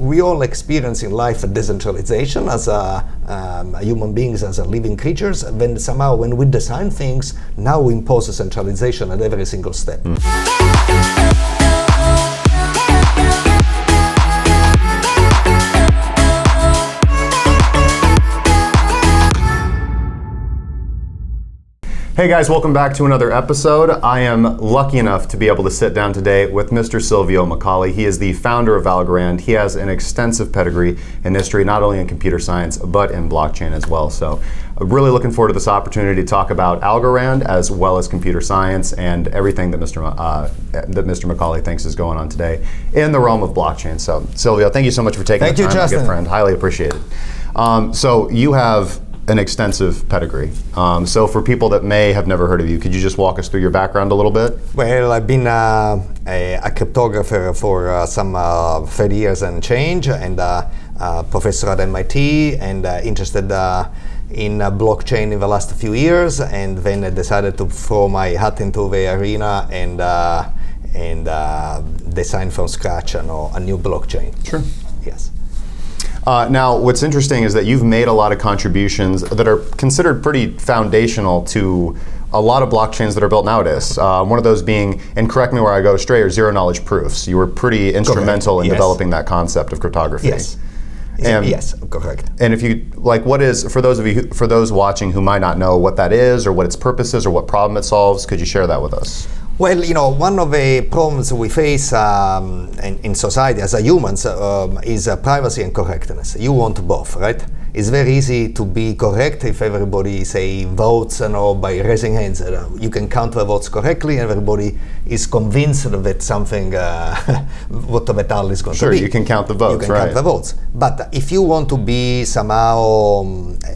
we all experience in life a decentralization as human beings, as living creatures. Then somehow when we design things, now we impose a centralization at every single step. Hey guys, welcome back to another episode. I am lucky enough to be able to sit down today with Mr. Silvio Micali. He is the founder of Algorand. He has an extensive pedigree in history, not only in computer science, but in blockchain as well. So really looking forward to this opportunity to talk about Algorand as well as computer science and everything that Mr. Micali thinks is going on today in the realm of blockchain. So Silvio, thank you so much for taking the time, Justin. Good friend. Highly appreciate it. So you have an extensive pedigree. So for people that may have never heard of you, could you just walk us through your background a little bit? Well, I've been a cryptographer for some 30 years and change, and professor at MIT, and interested in blockchain in the last few years, and then I decided to throw my hat into the arena and design from scratch a new blockchain. Sure. Yes. Now, what's interesting is that you've made a lot of contributions that are considered pretty foundational to a lot of blockchains that are built nowadays. One of those being, and correct me where I go astray, are zero-knowledge proofs. You were pretty instrumental in developing that concept of cryptography. Yes. Yes, correct. And if you what is for those watching who might not know what that is, or what its purpose is, or what problem it solves, could you share that with us? Well, one of the problems we face in society as humans is privacy and correctness. You want both, right? It's very easy to be correct if everybody votes by raising hands. You can count the votes correctly, and everybody is convinced that something, what the tally is going to be. Sure, you can count the votes, You can count the votes. But if you want to be somehow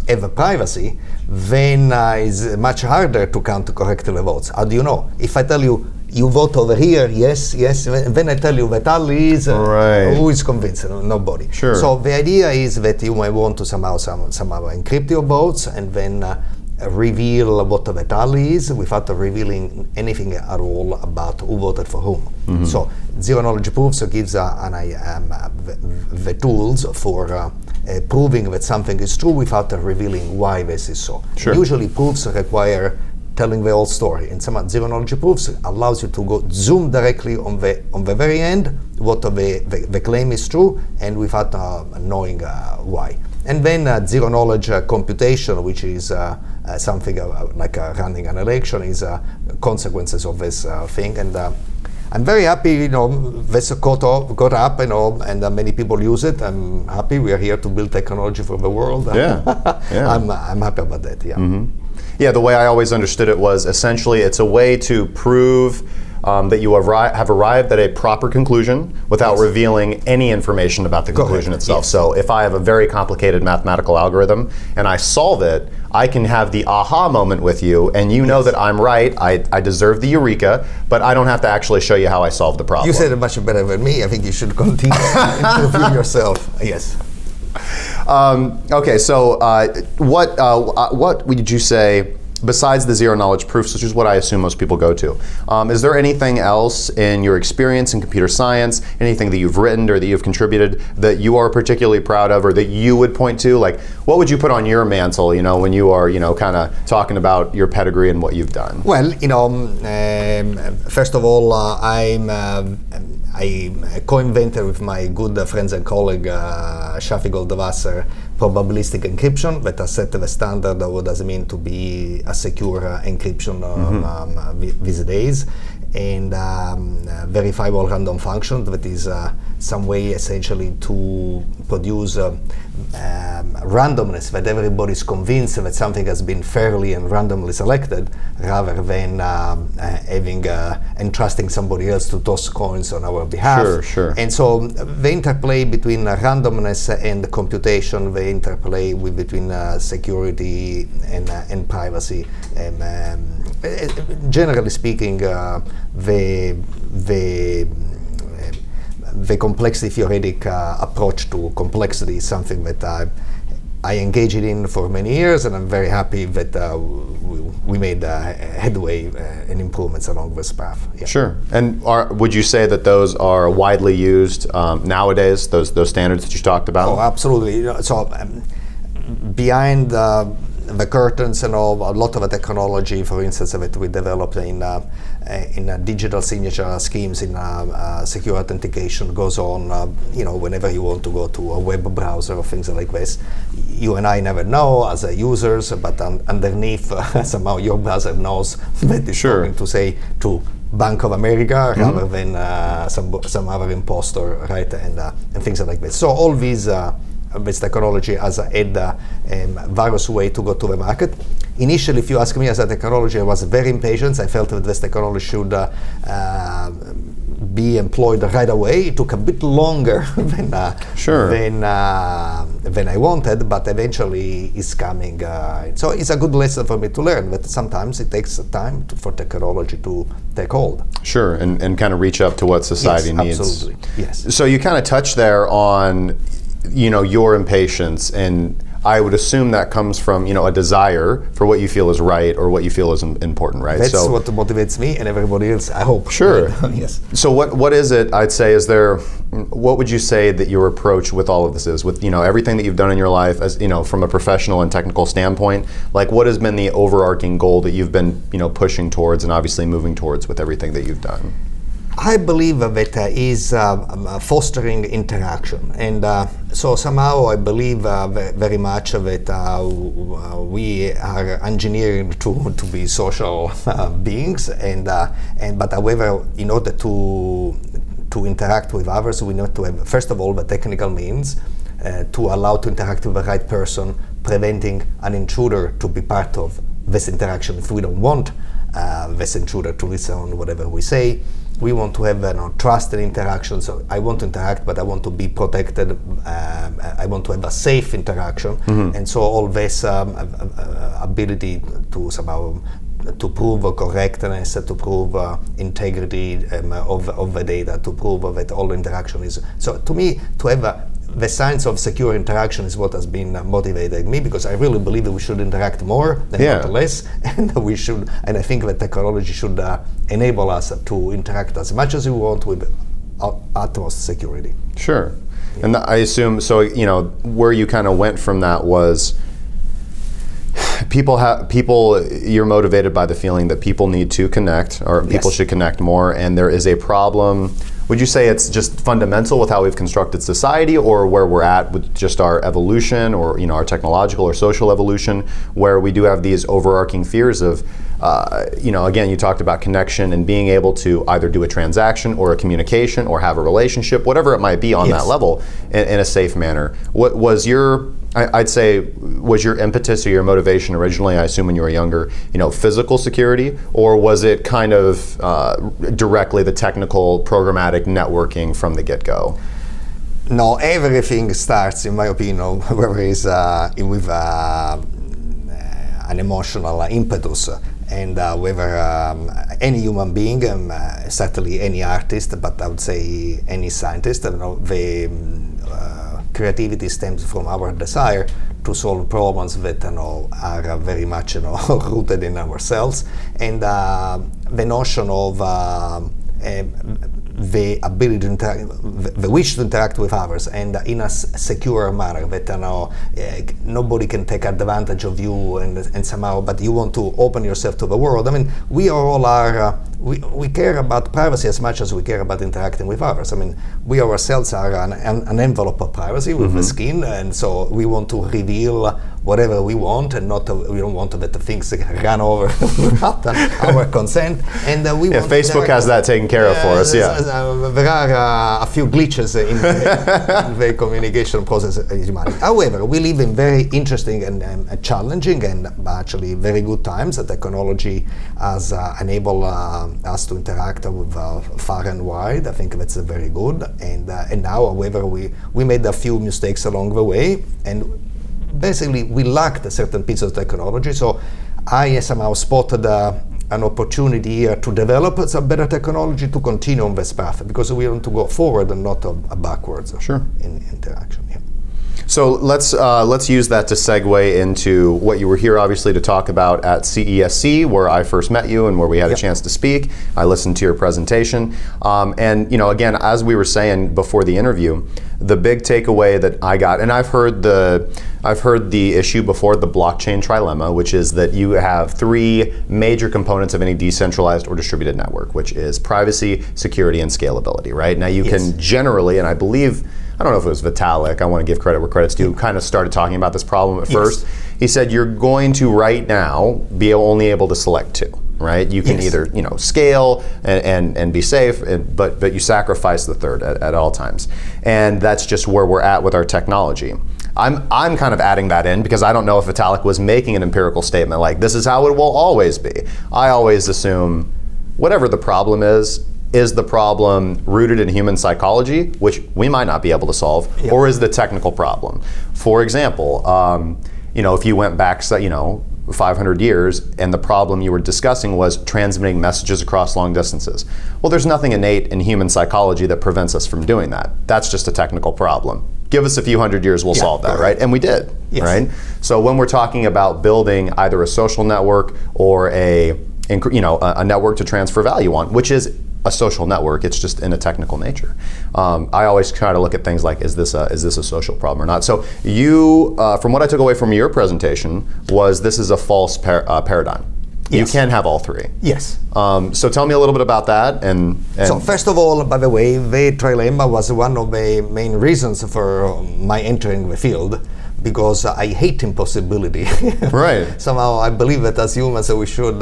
have privacy, then it's much harder to count correctly the votes. How do you know? If I tell you, you vote over here, yes, and then I tell you the tally is, who is convinced? Nobody. Sure. So the idea is that you might want to somehow encrypt your votes and then reveal what the tally is without revealing anything at all about who voted for whom. Mm-hmm. So zero-knowledge proofs gives the tools for proving that something is true without revealing why this is so. Sure. Usually proofs require telling the whole story, and some zero-knowledge proofs allows you to go zoom directly on the very end what the claim is true, and without knowing why. And then zero-knowledge computation, which is something like running an election, is consequences of this thing. And I'm very happy, this got up, and many people use it. I'm happy we are here to build technology for the world. Yeah. I'm happy about that. Yeah. Mm-hmm. Yeah, the way I always understood it was essentially it's a way to prove that you have arrived at a proper conclusion without revealing any information about the conclusion itself. Yes. So if I have a very complicated mathematical algorithm and I solve it, I can have the aha moment with you, and you know that I'm right, I deserve the eureka, but I don't have to actually show you how I solved the problem. You said it much better than me. I think you should continue to interview yourself. Yes. Okay, so what would you say, besides the zero-knowledge proofs, which is what I assume most people go to, is there anything else in your experience in computer science, anything that you've written or that you've contributed that you are particularly proud of or that you would point to? Like, what would you put on your mantle, when you are, kind of talking about your pedigree and what you've done? Well, first of all, I co-invented with my good friends and colleague Shafi Goldwasser probabilistic encryption that has set the standard of what does it mean to be a secure encryption these days, and verifiable random function that is some way essentially to produce randomness, that everybody is convinced that something has been fairly and randomly selected, rather than entrusting somebody else to toss coins on our behalf. Sure. And so the interplay between randomness and computation, the interplay between security and privacy, generally speaking, the complexity theoretic approach to complexity is something that I engaged in for many years, and I'm very happy that we made headway and improvements along this path. Yeah. Sure. And would you say that those are widely used nowadays, those standards that you talked about? Oh, absolutely. So behind the curtains and all, a lot of the technology, for instance, that we developed in digital signature schemes, in secure authentication goes on, whenever you want to go to a web browser or things like this. You and I never know as users, but underneath somehow your browser knows that it's going to say to Bank of America rather than some other imposter, right? And things like this. So all these this technology has had various ways to go to the market. Initially, if you ask me as a technology, I was very impatient. I felt that this technology should be employed right away. It took a bit longer than I wanted, but eventually it's coming. So it's a good lesson for me to learn that sometimes it takes time for technology to take hold. Sure, and kind of reach up to what society needs. Absolutely, yes. So you kind of touched there on your impatience, and I would assume that comes from a desire for what you feel is right or what you feel is important, right? That's what motivates me and everybody else, I hope. Sure. Yes. So what is it, I'd say, what would you say that your approach with all of this is, with everything that you've done in your life, as from a professional and technical standpoint? Like, what has been the overarching goal that you've been pushing towards and obviously moving towards with everything that you've done? I believe that is fostering interaction, and so somehow I believe very much that we are engineered to be social beings, but however, in order to interact with others, we need to have, first of all, the technical means to allow to interact with the right person, preventing an intruder to be part of this interaction. If we don't want this intruder to listen on whatever we say, we want to have trusted interaction. So I want to interact, but I want to be protected. I want to have a safe interaction, and so all this ability to somehow to prove correctness, to prove integrity of the data, to prove that all interaction is. So to me, to have the science of secure interaction is what has been motivating me, because I really believe that we should interact more than not less, and I think that technology should enable us to interact as much as we want with utmost security. Sure. Yeah. And I assume, so where you kind of went from that was you're motivated by the feeling that people need to connect, or people should connect more, and there is a problem. Would you say it's just fundamental with how we've constructed society, or where we're at with just our evolution, or our technological or social evolution, where we do have these overarching fears of, again, you talked about connection and being able to either do a transaction or a communication or have a relationship, whatever it might be on that level, in a safe manner. What was your impetus or your motivation originally, I assume when you were younger, physical security, or was it kind of directly the technical programmatic networking from the get-go? No, everything starts, in my opinion, where is with an emotional impetus, and whether any human being, certainly any artist, but I would say any scientist, creativity stems from our desire to solve problems that are very much rooted in ourselves, and the notion of the ability to interact, the wish to interact with others, and in a secure manner that nobody can take advantage of you, and somehow, but you want to open yourself to the world. I mean, we all are. We care about privacy as much as we care about interacting with others. I mean, we ourselves are an envelope of privacy with the skin, and so we want to reveal whatever we want, and we don't want that the things run over without our consent. And we want Facebook has that taken care of for us. There are a few glitches in the communication process. However, we live in very interesting and challenging and actually very good times. The technology has enabled us to interact with far and wide. I think that's very good. And now, however, we made a few mistakes along the way, and basically we lacked a certain piece of technology. So I somehow spotted an opportunity here to develop some better technology to continue on this path, because we want to go forward and not backwards. Sure. In interaction. Yeah. So let's use that to segue into what you were here, obviously, to talk about at CESC, where I first met you and where we had a chance to speak. I listened to your presentation, and again, as we were saying before the interview, the big takeaway that I got, and I've heard the issue before, the blockchain trilemma, which is that you have three major components of any decentralized or distributed network, which is privacy, security, and scalability. Right now, you can generally, and I believe, I don't know if it was Vitalik, I want to give credit where credit's due, kind of started talking about this problem at first. He said you're going to right now be only able to select two, right? You can either scale and be safe, but you sacrifice the third at all times. And that's just where we're at with our technology. I'm kind of adding that in because I don't know if Vitalik was making an empirical statement like this is how it will always be. I always assume whatever the problem is the problem rooted in human psychology, which we might not be able to solve, or is the technical problem? For example, if you went back 500 years and the problem you were discussing was transmitting messages across long distances. Well, there's nothing innate in human psychology that prevents us from doing that. That's just a technical problem. Give us a few hundred years, we'll solve that, right? And we did, right? So when we're talking about building either a social network or a network to transfer value on, which is a social network, it's just in a technical nature. I always try to look at things like, is this a social problem or not? So you, from what I took away from your presentation, was this is a false paradigm. You can have all three. Yes. So tell me a little bit about that. And so first of all, by the way, the trilemma was one of the main reasons for my entering the field, because I hate impossibility. Right. Somehow I believe that as humans we should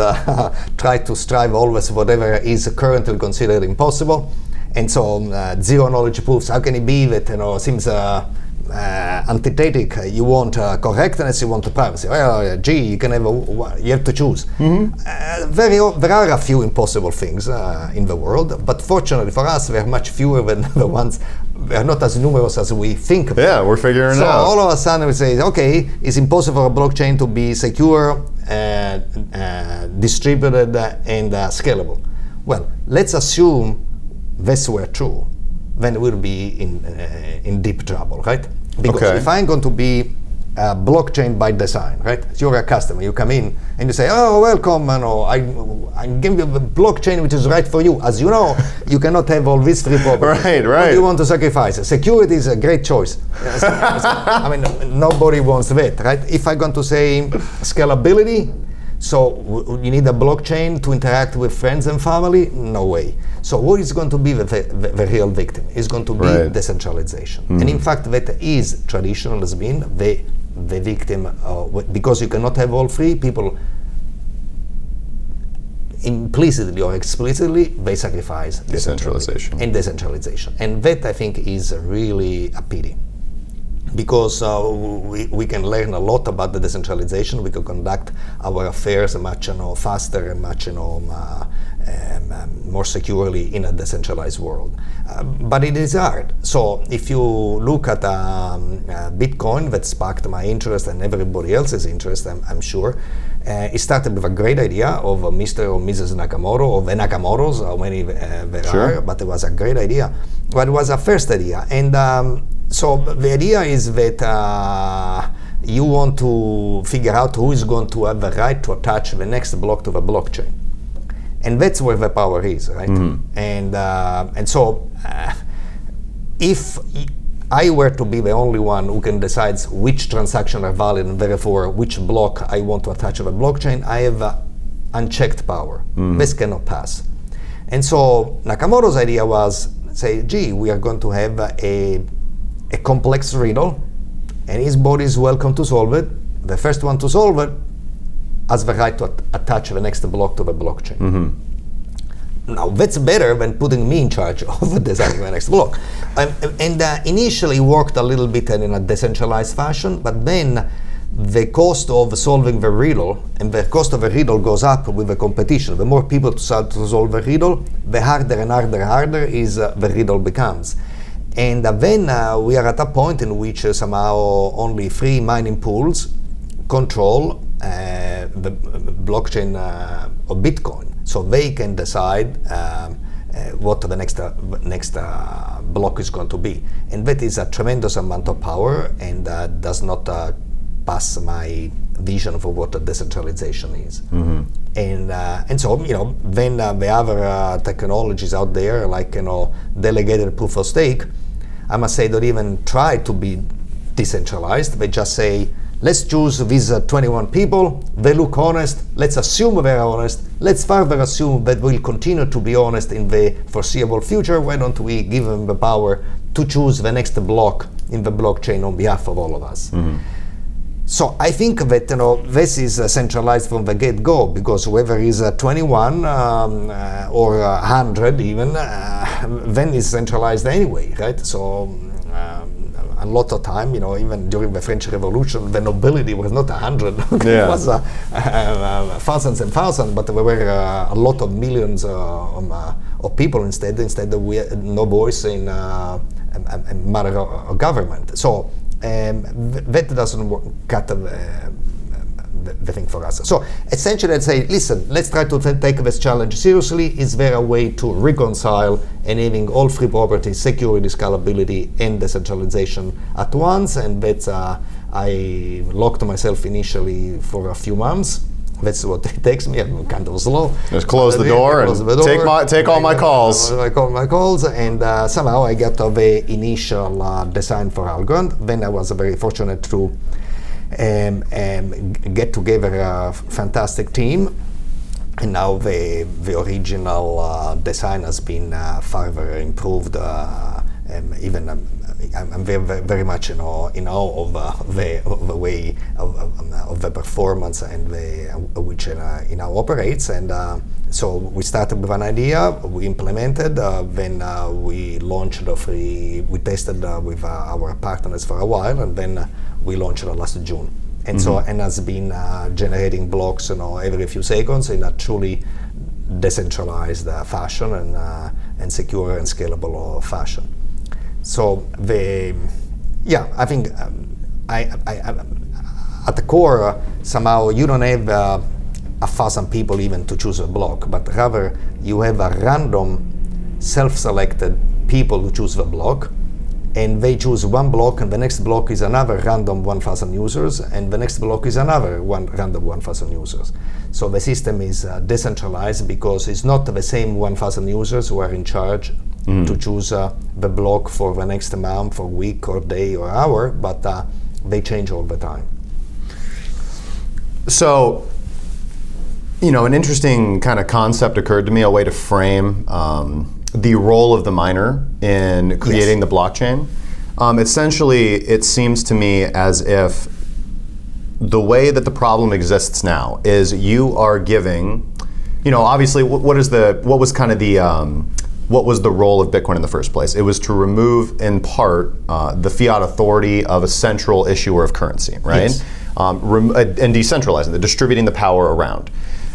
try to strive always whatever is currently considered impossible. And so zero knowledge proofs, how can it be that seems antithetic? You want correctness, you want privacy. Well, you can have you have to choose. There are a few impossible things in the world, but fortunately for us, there are much fewer than the ones. They are not as numerous as we think. Yeah, we're figuring it out. So all of a sudden we say, okay, it's impossible for a blockchain to be secure, distributed, and scalable. Well, let's assume this were true. Then we'll be in deep trouble, right? Because if I'm going to be a blockchain by design, right? So you're a customer, you come in and you say, oh, welcome, I give you the blockchain which is right for you. As you know, you cannot have all these three properties. Right. What do you want to sacrifice? Security is a great choice. I mean, nobody wants that, right? If I'm going to say scalability, so you need a blockchain to interact with friends and family? No way. So what is going to be the real victim? It's going to be decentralization. And in fact, that is traditional, has been the victim, because you cannot have all three, people implicitly or explicitly, they sacrifice decentralization. And that, I think, is really a pity. Because we can learn a lot about the decentralization. We can conduct our affairs much faster and much more securely in a decentralized world. But it is hard. So if you look at Bitcoin, that sparked my interest and everybody else's interest, I'm sure. It started with a great idea of Mr. or Mrs. Nakamoto, or the Nakamotos, how many there are, but it was a great idea. But it was a first idea. And so the idea is that you want to figure out who is going to have the right to attach the next block to the blockchain. And that's where the power is, right? And so if I were to be the only one who can decide which transactions are valid and therefore which block I want to attach to the blockchain, I have unchecked power. This cannot pass. And so Nakamoto's idea was, say, gee, we are going to have a complex riddle, and his body is welcome to solve it. The first one to solve it has the right to attach the next block to the blockchain. Now that's better than putting me in charge of designing the next block. And initially worked a little bit in a decentralized fashion, but then the cost of solving the riddle, and the cost of the riddle goes up with the competition. The more people to solve the riddle, the harder and harder is the riddle becomes. And then we are at a point in which somehow only 3 mining pools control the blockchain of Bitcoin. So they can decide what the next block is going to be, and that is a tremendous amount of power, and does not pass my vision for what a decentralization is. Mm-hmm. And so then the other technologies out there, like delegated proof of stake, I must say, don't even try to be decentralized. They just say, let's choose these 21 people, they look honest, let's assume they're honest, let's further assume that we'll continue to be honest in the foreseeable future. Why don't we give them the power to choose the next block in the blockchain on behalf of all of us? Mm-hmm. So I think that this is centralized from the get-go, because whether it's 21 or 100 even, then it's centralized anyway, right? So a lot of time, even during the French Revolution, the nobility was not 100, it was thousands and thousands, but there were a lot of millions of people instead we had no voice in a matter of government. So that doesn't cut the thing for us. So essentially I'd say, listen, let's try to take this challenge seriously. Is there a way to reconcile enabling all free property, security, scalability, and decentralization at once? And that's I locked myself initially for a few months. That's what it takes me. I'm kind of slow. Just close the door and take all my calls. I call my calls, and somehow I got the initial design for Algorand. Then I was very fortunate to get together a fantastic team, and now the original design has been further improved. Even I'm very much in awe of the way of the performance and which it now operates. And so we started with an idea, we implemented, then we launched we tested with our partners for a while, and then we launched it last June. And so, and has been generating blocks every few seconds in a truly decentralized fashion and secure and scalable fashion. So I think I at the core, somehow you don't have 1,000 people even to choose a block, but rather you have a random self-selected people who choose the block, and they choose one block, and the next block is another random 1,000 users, and the next block is another random 1,000 users. So the system is decentralized because it's not the same 1,000 users who are in charge to choose the block for the next month or week or day or hour, but they change all the time. So, an interesting kind of concept occurred to me, a way to frame the role of the miner in creating the blockchain. Essentially, it seems to me as if the way that the problem exists now is you are giving, obviously, what was the role of Bitcoin in the first place? It was to remove, in part, the fiat authority of a central issuer of currency, right? Yes. And decentralizing, distributing the power around.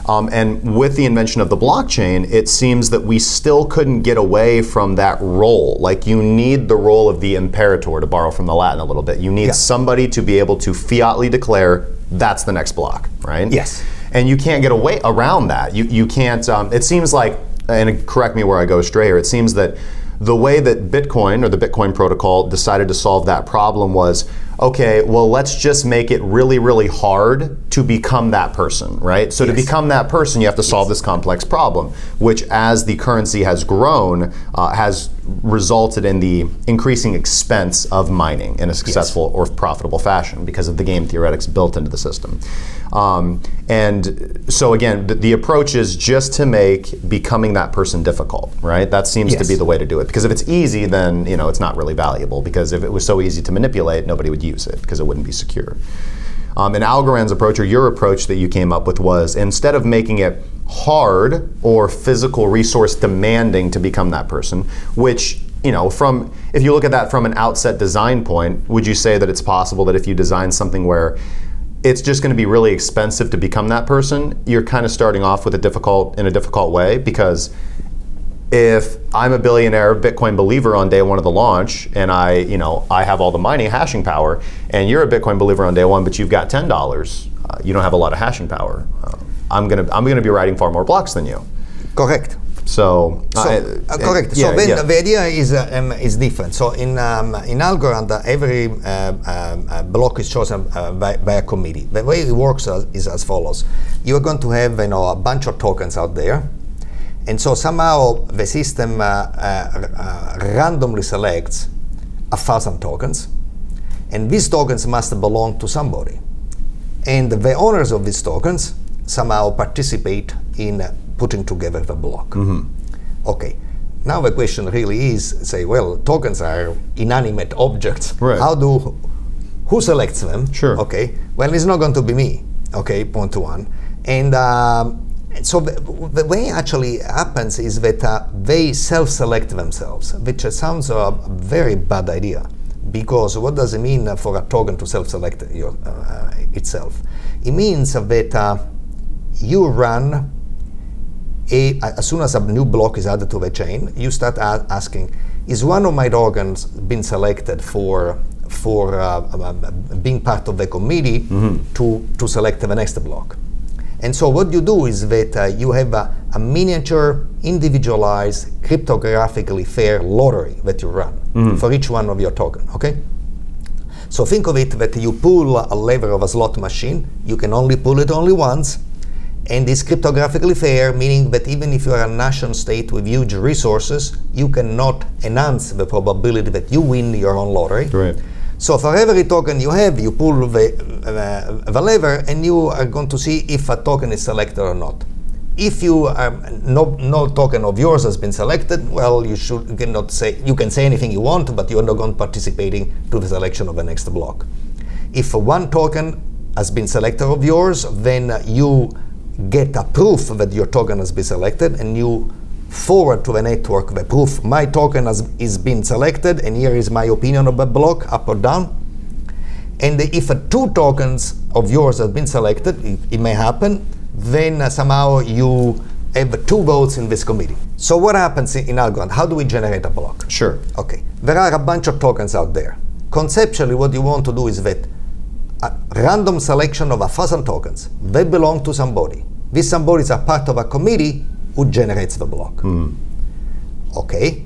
And with the invention of the blockchain, it seems that we still couldn't get away from that role. Like, you need the role of the imperator, to borrow from the Latin a little bit. You need somebody to be able to fiatly declare that's the next block, right? Yes. And you can't get away around that. You can't, it seems like, and correct me where I go astray here, it seems that the way that Bitcoin, or the Bitcoin protocol, decided to solve that problem was, okay, well, let's just make it really, really hard to become that person, right? So to become that person, you have to solve this complex problem, which, as the currency has grown, has resulted in the increasing expense of mining in a successful or profitable fashion because of the game theoretics built into the system. And so again, the approach is just to make becoming that person difficult, right? That seems to be the way to do it. Because if it's easy, then it's not really valuable. Because if it was so easy to manipulate, nobody would use it because it wouldn't be secure. And Algorand's approach, or your approach that you came up with, was instead of making it hard or physical resource demanding to become that person, which if you look at that from an outset design point, would you say that it's possible that if you design something where it's just going to be really expensive to become that person, you're kind of starting off in a difficult way? Because if I'm a billionaire Bitcoin believer on day one of the launch, and I have all the mining hashing power, and you're a Bitcoin believer on day one, but you've got $10, you don't have a lot of hashing power. I'm gonna be writing far more blocks than you. Correct. Correct. So then the idea is different. So in Algorand, every block is chosen by a committee. The way it works is as follows: you are going to have a bunch of tokens out there, and so somehow the system randomly selects 1,000 tokens, and these tokens must belong to somebody, and the owners of these tokens somehow participate in putting together the block. Okay, now the question really is, tokens are inanimate objects. Right. Who selects them? Sure. Okay, well, it's not going to be me. Okay, point one. And so the way it actually happens is that they self-select themselves, which sounds a very bad idea. Because what does it mean for a token to self-select itself? It means that you run as soon as a new block is added to the chain, you start asking, is one of my tokens been selected for being part of the committee to select the next block? And so what you do is that you have a miniature, individualized, cryptographically fair lottery that you run for each one of your token, okay? So think of it that you pull a lever of a slot machine, you can only pull it only once, and it's cryptographically fair, meaning that even if you are a nation state with huge resources, you cannot enhance the probability that you win your own lottery. Right. So for every token you have, you pull the lever, and you are going to see if a token is selected or not. If no token of yours has been selected, well, you can say anything you want, but you're not going to participating to the selection of the next block. If one token has been selected of yours, then you get a proof that your token has been selected, and you forward to the network the proof my token is been selected, and here is my opinion of the block, up or down. And if two tokens of yours have been selected, it may happen, then somehow you have 2 votes in this committee. So what happens in Algorand? How do we generate a block? Sure. Okay, there are a bunch of tokens out there. Conceptually, what you want to do is that a random selection of 1,000 tokens, they belong to somebody. These somebody is a part of a committee who generates the block. Okay,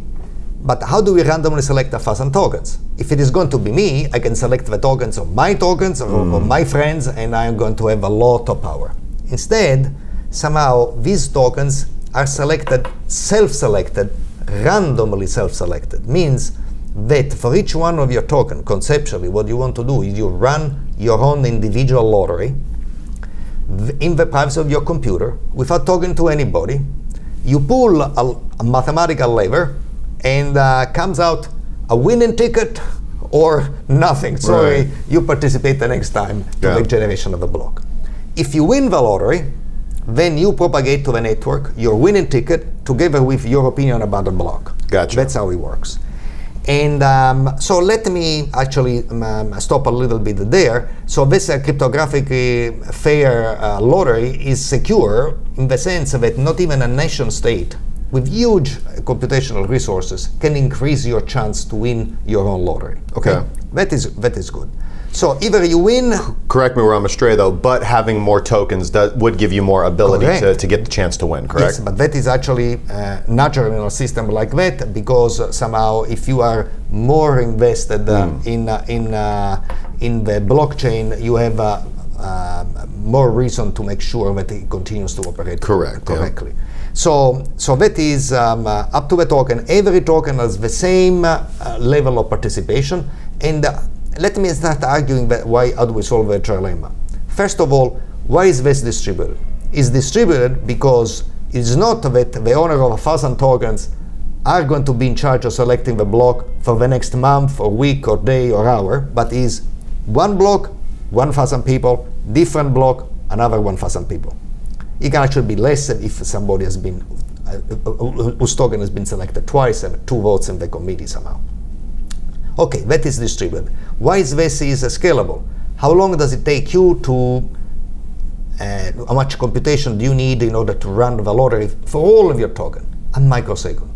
but how do we randomly select 1,000 tokens? If it is going to be me, I can select the tokens of my tokens or of my friends, and I'm going to have a lot of power. Instead, somehow these tokens are selected, self-selected, randomly self-selected. Means that for each one of your token, conceptually, what you want to do is you run your own individual lottery in the privacy of your computer without talking to anybody. You pull a mathematical lever, and comes out a winning ticket or nothing. Sorry, you participate the next time to the generation of the block. If you win the lottery, then you propagate to the network your winning ticket together with your opinion about the block. Gotcha. That's how it works. And so let me actually stop a little bit there. So this cryptographically fair lottery is secure in the sense that not even a nation state with huge computational resources can increase your chance to win your own lottery. Okay, that is good. So either you win. Correct me where I'm astray though, but having more tokens would give you more ability to get the chance to win, correct? Yes, but that is actually natural in a system like that, because somehow if you are more invested in the blockchain, you have more reason to make sure that it continues to operate correctly. Yeah. So that is up to the token. Every token has the same level of participation, and let me start arguing that how do we solve the trilemma. First of all, why is this distributed? It's distributed because it's not that the owner of 1,000 tokens are going to be in charge of selecting the block for the next month or week or day or hour, but is one block, 1,000 people, different block, another 1,000 people. It can actually be less if somebody has been, whose token has been selected twice and 2 votes in the committee somehow. Okay, that is distributed. Why is this scalable? How long does it take you to, how much computation do you need in order to run the lottery for all of your token? A microsecond.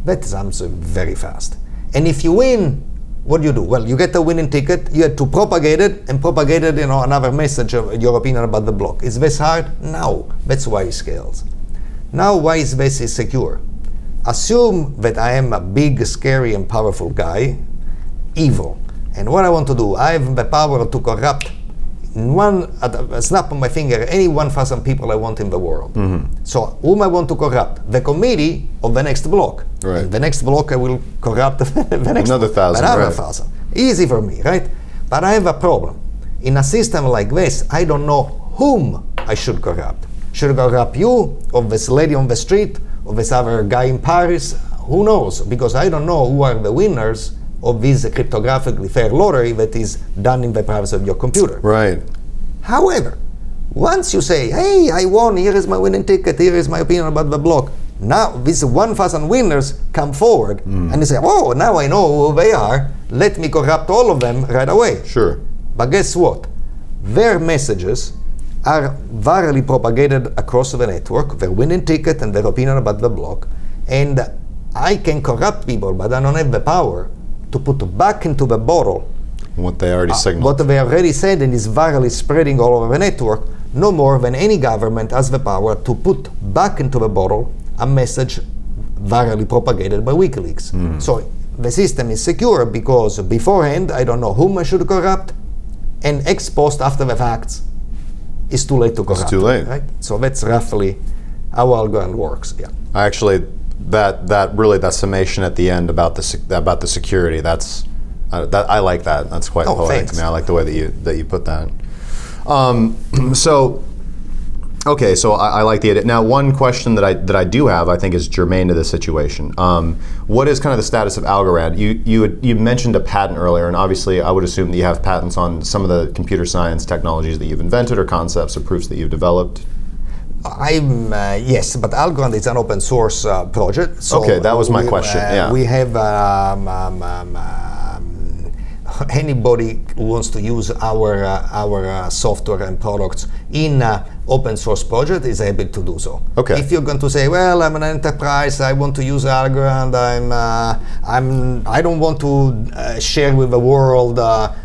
That is absolutely very fast. And if you win, what do you do? Well, you get a winning ticket, you have to propagate it, and propagate it, another message of your opinion about the block. Is this hard? No. That's why it scales. Now, why is this secure? assume that I am a big, scary, and powerful guy, evil. And what I want to do, I have the power to corrupt at a snap of my finger, any 1,000 people I want in the world. So whom I want to corrupt? The committee of the next block. Right. The next block I will corrupt the next another 1,000. Another right. 1,000. Easy for me, right? But I have a problem. In a system like this, I don't know whom I should corrupt. Should I corrupt you, or this lady on the street, or this other guy in Paris? Who knows? Because I don't know who are the winners of this cryptographically fair lottery that is done in the privacy of your computer. Right. However, once you say, hey, I won, here is my winning ticket, here is my opinion about the block, now these 1,000 winners come forward and they say, oh, now I know who they are, let me corrupt all of them right away. Sure. But guess what? Their messages are virally propagated across the network, their winning ticket and their opinion about the block, and I can corrupt people, but I don't have the power to put back into the bottle what they already signaled. What they already said and is virally spreading all over the network, no more than any government has the power to put back into the bottle a message virally propagated by WikiLeaks. So the system is secure because beforehand I don't know whom I should corrupt, and ex post after the facts it's too late to corrupt. It's too late. Right? So that's roughly how Algorand works. Yeah. Actually, that summation at the end about the security, I like that. That's quite poetic to me. I like the way that you put that. So I like the edit. Now, one question that I do have, I think, is germane to this situation. What is kind of the status of Algorand? You mentioned a patent earlier, and obviously, I would assume that you have patents on some of the computer science technologies that you've invented, or concepts or proofs that you've developed. Yes, but Algorand is an open source project. So okay, that was my question. We have anybody who wants to use our software and products in open source project is able to do so. Okay. If you're going to say, well, I'm an enterprise, I want to use Algorand, I don't want to share with the world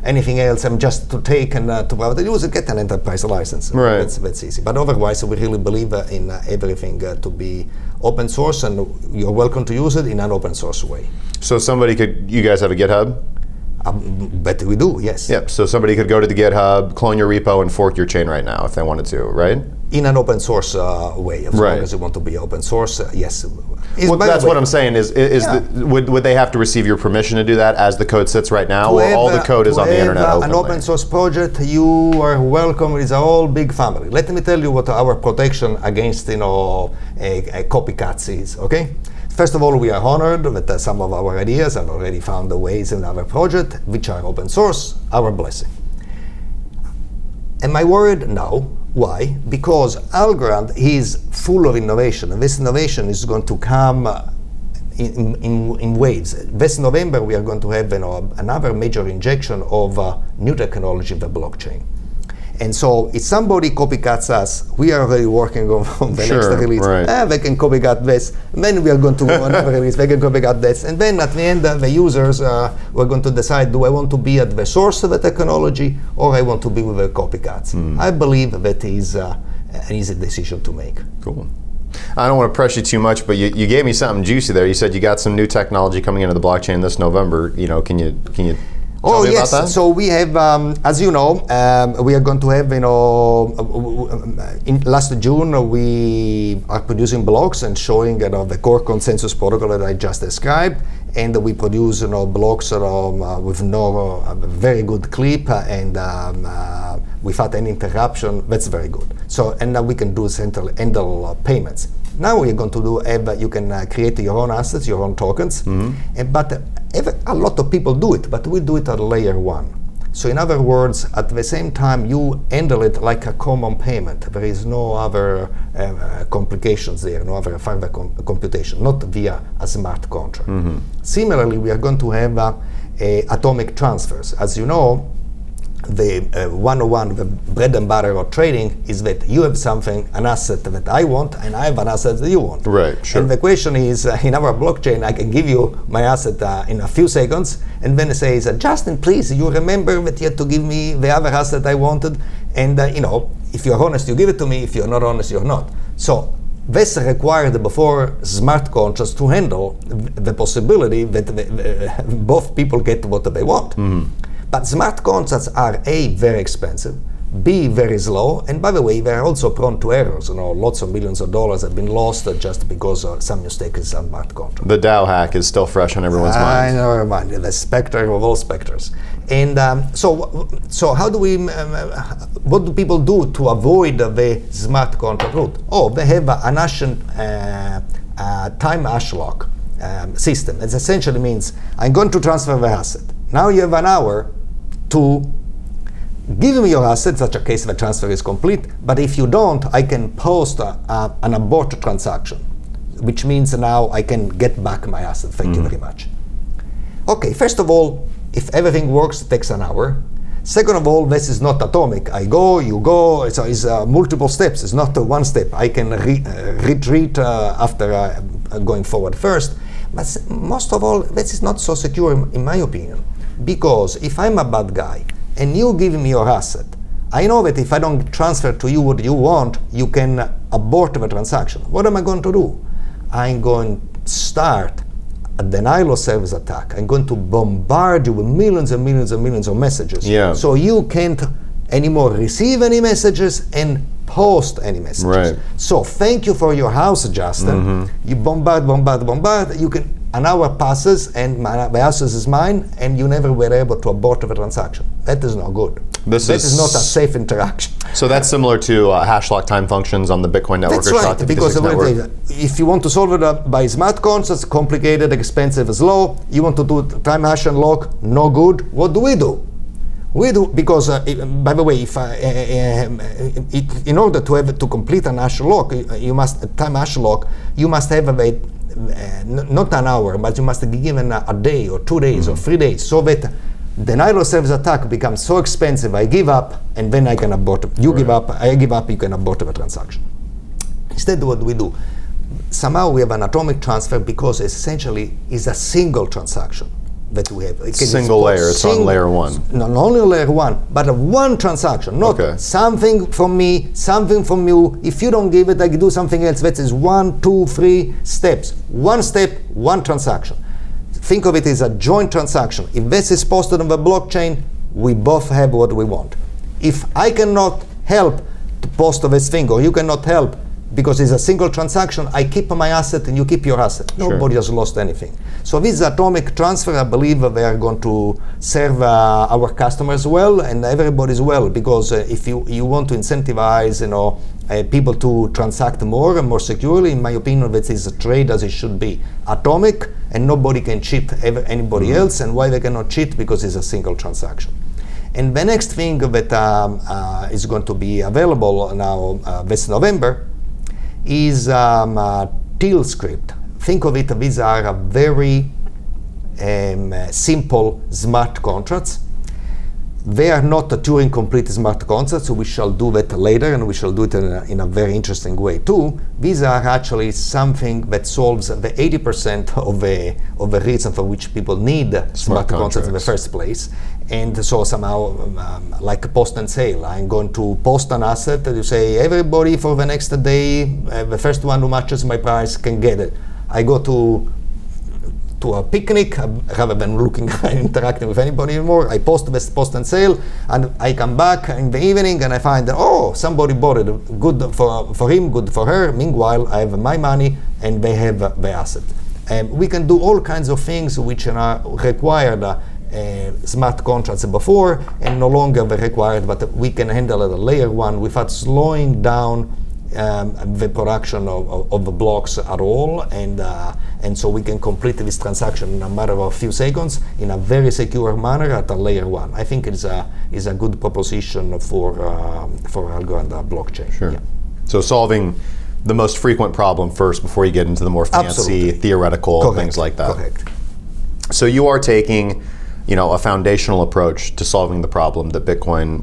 anything else. I'm just to take and to private use and get an enterprise license. Right. That's easy. But otherwise, we really believe in everything to be open source, and you're welcome to use it in an open source way. So you guys have a GitHub? But we do, yes. Yep, so somebody could go to the GitHub, clone your repo, and fork your chain right now if they wanted to, right? In an open source way, as long as you want to be open source, yes. Well, that's what I'm saying would they have to receive your permission to do that as the code sits right now, or all the code is on the internet openly? An open source project, you are welcome. It's a whole big family. Let me tell you what our protection against copycats is, okay? First of all, we are honored that some of our ideas have already found the ways in our project, which are open source, our blessing. Am I worried? No. Why? Because Algorand is full of innovation, and this innovation is going to come in waves. This November, we are going to have another major injection of new technology, the blockchain. And so if somebody copycats us, we are already working on the next release. Right. They can copycat this, and then we are going to go on another release, they can copycat this. And then at the end, the users were going to decide, do I want to be at the source of the technology, or I want to be with the copycats? I believe that is an easy decision to make. Cool. I don't want to press you too much, but you gave me something juicy there. You said you got some new technology coming into the blockchain this November. Can you tell me about that? So we have, as you know, we are going to have, in last June, we are producing blocks and showing the core consensus protocol that I just described, and we produce blocks with very good clip and without any interruption. That's very good. So, and now we can do handle payments. Now we are going to do, you can create your own assets, your own tokens, but a lot of people do it, but we do it at layer 1. So in other words, at the same time, you handle it like a common payment. There is no other complications there, no other further computation, not via a smart contract. Similarly, we are going to have atomic transfers. As you know, the 101, the bread and butter of trading is that you have something, an asset that I want, and I have an asset that you want. Right, sure. And the question is, in our blockchain, I can give you my asset in a few seconds, and then it says, Justin, please, you remember that you had to give me the other asset I wanted, and if you're honest, you give it to me. If you're not honest, you're not. So this required before smart contracts to handle the possibility that both people get what they want. But smart contracts are A, very expensive, B, very slow, and by the way, they're also prone to errors. Lots of millions of dollars have been lost just because of some mistake in some smart contract. The DAO hack is still fresh on everyone's mind. I know, mind, the specter of all specters. And so how do we, what do people do to avoid the smart contract route? Oh, they have an time hash lock system. It essentially means I'm going to transfer the asset. Now you have an hour to give me your asset, such a case the transfer is complete, but if you don't, I can post an abort transaction, which means now I can get back my asset. Thank you very much. Okay, first of all, if everything works, it takes an hour. Second of all, this is not atomic. I go, you go, it's multiple steps. It's not one step. I can retreat after going forward first. But most of all, this is not so secure in my opinion, because if I'm a bad guy, and you give me your asset, I know that if I don't transfer to you what you want, you can abort the transaction. What am I going to do? I'm going to start a denial of service attack. I'm going to bombard you with millions and millions and millions of messages. Yeah. So you can't anymore receive any messages and post any messages. Right. So thank you for your house, Justin. You bombard. You can. An hour passes and the house is mine, and you never were able to abort the transaction. That is not good. That is not a safe interaction. So that's similar to hash lock time functions on the Bitcoin network. That's right, because if you want to solve it by smart contracts, complicated, expensive, slow, you want to do time hash and lock, no good. What do? We do, because by the way, if in order to complete an hash lock, time hash lock, you must have not an hour, but you must be given a day or 2 days or 3 days, so that denial of service attack becomes so expensive, I give up, and then I can abort it. You give up, I give up, you can abort the transaction. Instead, what do we do? Somehow we have an atomic transfer because essentially is a single transaction that we have. Single layer, it's on layer one. Not only layer one, but one transaction, not something from me, something from you. If you don't give it, I do something else. That is 1, 2, 3 steps. One step, one transaction. Think of it as a joint transaction. If this is posted on the blockchain, we both have what we want. If I cannot help to post this thing, or you cannot help because it's a single transaction, I keep my asset and you keep your asset. Nobody has lost anything. So this atomic transfer, I believe they are going to serve our customers well and everybody's well, because if you want to incentivize people to transact more and more securely, in my opinion, that is a trade as it should be. Atomic, and nobody can cheat anybody else. And why they cannot cheat? Because it's a single transaction. And the next thing that is going to be available now this November is TIL script. Think of it, these are very simple smart contracts. They are not a Turing complete smart contracts, so we shall do that later, and we shall do it in a very interesting way too. These are actually something that solves the 80% of the reason for which people need smart contracts in the first place. And so somehow, like post and sale, I'm going to post an asset that you say, everybody for the next day, the first one who matches my price can get it. I go to a picnic rather than interacting with anybody anymore. I post this post and sale, and I come back in the evening and I find that, somebody bought it. Good for him, good for her. Meanwhile, I have my money and they have the asset. We can do all kinds of things which are required smart contracts before, and no longer required, but we can handle it at layer one without slowing down the production of the blocks at all, and so we can complete this transaction in a matter of a few seconds in a very secure manner at a layer one. I think it is a good proposition for Algorand blockchain. Sure. Yeah. So solving the most frequent problem first before you get into the more fancy theoretical things like that. Correct. So you are taking a foundational approach to solving the problem that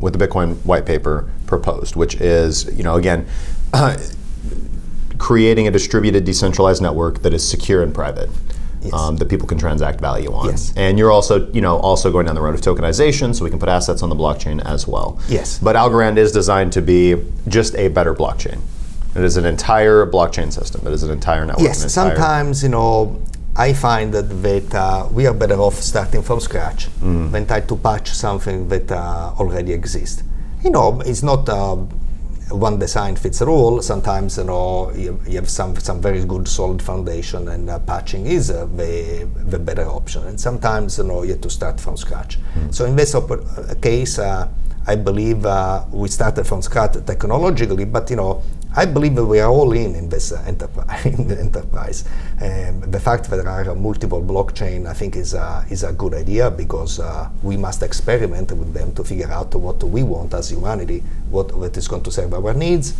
with the Bitcoin white paper proposed, which is, again, creating a distributed, decentralized network that is secure and private, that people can transact value on. Yes. And you're also, also going down the road of tokenization, so we can put assets on the blockchain as well. Yes. But Algorand is designed to be just a better blockchain. It is an entire blockchain system. It is an entire network. Yes, sometimes, I find that we are better off starting from scratch than try to patch something that already exists. It's not one design fits all. Sometimes you have some very good solid foundation, and patching is the better option. And sometimes you have to start from scratch. So in this case, I believe we started from scratch technologically, but I believe that we are all in this enterprise. The fact that there are multiple blockchain, I think, is a good idea, because we must experiment with them to figure out what we want as humanity, what is going to serve our needs.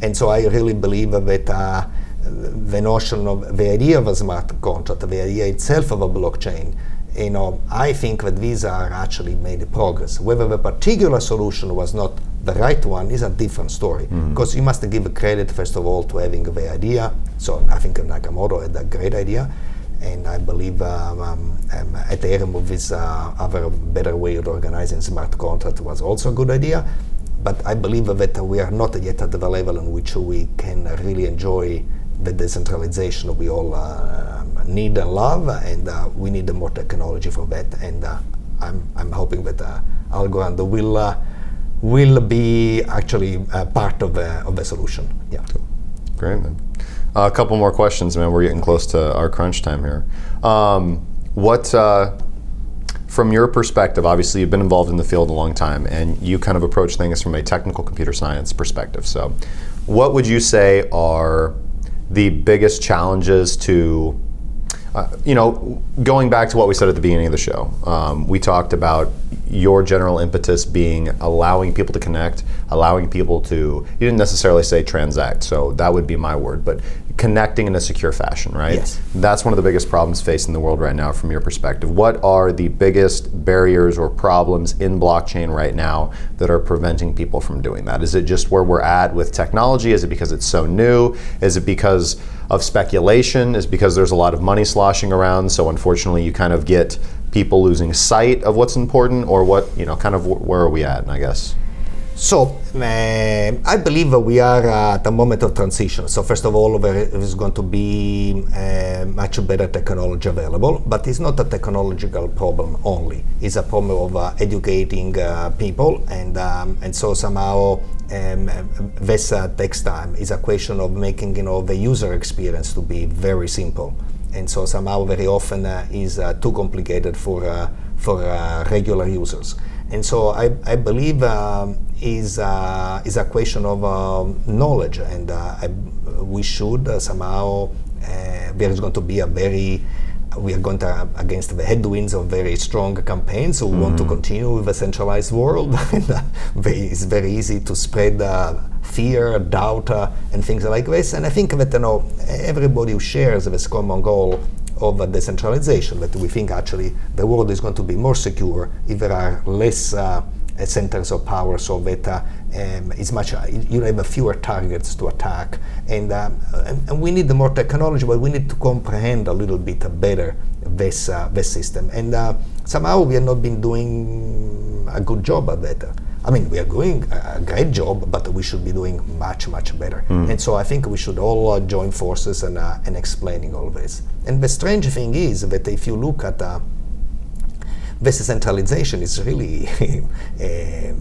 And so I really believe that the notion of the idea of a smart contract, the idea itself of a blockchain, I think that these are actually made progress. Whether the particular solution was not the right one is a different story, because you must give credit, first of all, to having the idea. So I think Nakamoto had a great idea, and I believe Ethereum with this other better way of organizing smart contract was also a good idea. But I believe that we are not yet at the level in which we can really enjoy the decentralization we all need and love, and we need more technology for that. And I'm hoping that Algorand will be actually part of the solution. Yeah. Cool. Great, man. A couple more questions, man. We're getting close to our crunch time here. From your perspective, obviously you've been involved in the field a long time, and you kind of approach things from a technical computer science perspective. So what would you say are the biggest challenges to, going back to what we said at the beginning of the show, we talked about your general impetus being allowing people to connect, allowing people to, you didn't necessarily say transact, so that would be my word, but connecting in a secure fashion, right? Yes. That's one of the biggest problems facing the world right now from your perspective. What are the biggest barriers or problems in blockchain right now that are preventing people from doing that? Is it just where we're at with technology? Is it because it's so new? Is it because of speculation? Is it because there's a lot of money sloshing around, so unfortunately you kind of get people losing sight of what's important, or what, kind of where are we at, I guess? So I believe we are at a moment of transition. So first of all, there is going to be much better technology available, but it's not a technological problem only. It's a problem of educating people, and so somehow this takes time. It's a question of making the user experience to be very simple, and so somehow very often is too complicated for regular users. And so I believe is a question of knowledge, and we should somehow, there is going to be we are going to against the headwinds of very strong campaigns who want to continue with a centralized world. And it's very easy to spread fear, doubt, and things like this. And I think that everybody who shares this common goal of decentralization, that we think actually the world is going to be more secure if there are less centers of power, so that it's much, you have fewer targets to attack, and we need more technology, but we need to comprehend a little bit better this system, and somehow we have not been doing a good job at that. I mean, we are doing a great job, but we should be doing much, much better. And so I think we should all join forces and explaining all this. And the strange thing is that if you look at this centralization, is really a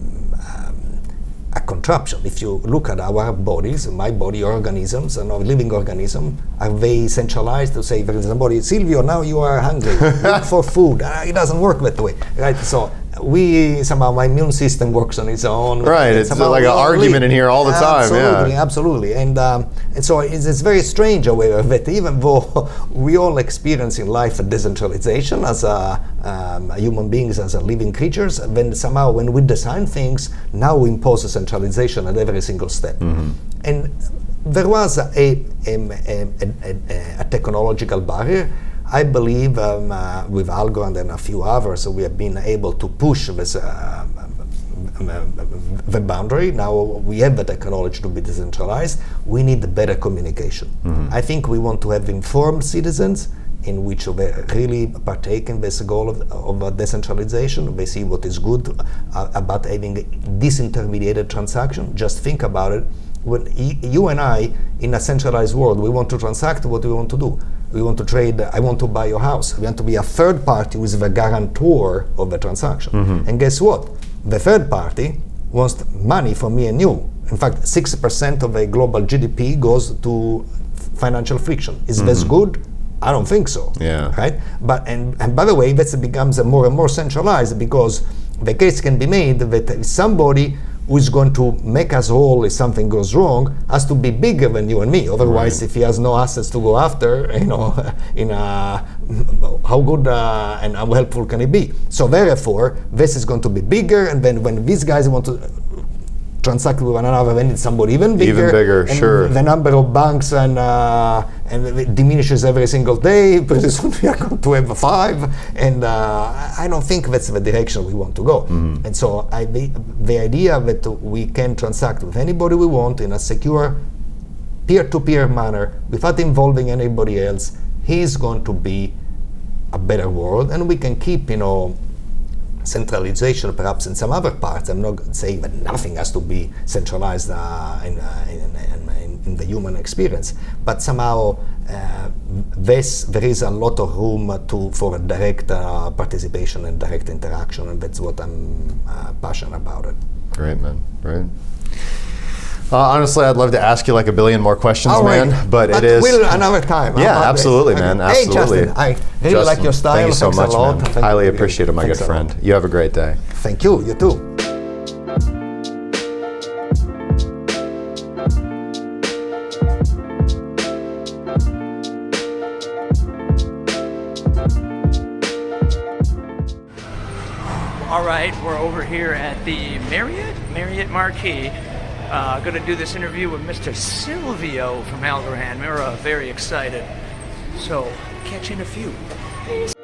contraption. If you look at our bodies, my body, organisms, and living organism, are they centralized to say, there is somebody, Silvio, now you are hungry, look for food. It doesn't work that way, right? So somehow my immune system works on its own. Right, it's like an argument in here all the time. Absolutely. And so it's very strange, however, that even though we all experience in life a decentralization as human beings, as living creatures, then somehow when we design things, now we impose a centralization at every single step. And there was a technological barrier. I believe with Algorand and a few others, we have been able to push this the boundary. Now we have the technology to be decentralized. We need better communication. I think we want to have informed citizens in which they really partake in this goal of decentralization. They see what is good about having disintermediated transaction. Just think about it. When you and I, in a centralized world, we want to transact, what do we want to do? We want to trade, I want to buy your house. We want to be a third party who is the guarantor of the transaction. And guess what? The third party wants money from me and you. In fact, 6% of the global GDP goes to financial friction. Is this good? I don't think so. Yeah. Right? But and by the way, that becomes more and more centralized, because the case can be made that somebody who is going to make us whole if something goes wrong has to be bigger than you and me. Otherwise, if he has no assets to go after, how good and how helpful can he be? So therefore, this is going to be bigger, and then when these guys want to transact with one another, then it's somebody even bigger. Even bigger, and sure. The number of banks and it diminishes every single day. Pretty soon we are going to have 5, and I don't think that's the direction we want to go. And so the idea that we can transact with anybody we want in a secure, peer-to-peer manner without involving anybody else is going to be a better world, and we can keep, centralization perhaps in some other parts. I'm not saying that nothing has to be centralized in the human experience, but somehow there is a lot of room for direct participation and direct interaction, and that's what I'm passionate about it. Great, man. Great. Honestly, I'd love to ask you like a billion more questions, man. But it is. Will another time. Yeah, absolutely, man. Absolutely. Hey, Justin, I really like your style. Thank you so much, man. Highly appreciate it, my good friend. You have a great day. Thank you. You too. All right, we're over here at the Marriott Marquis. Going to do this interview with Mr. Silvio from Algorand. We're very excited. So, catch you in a few. Peace.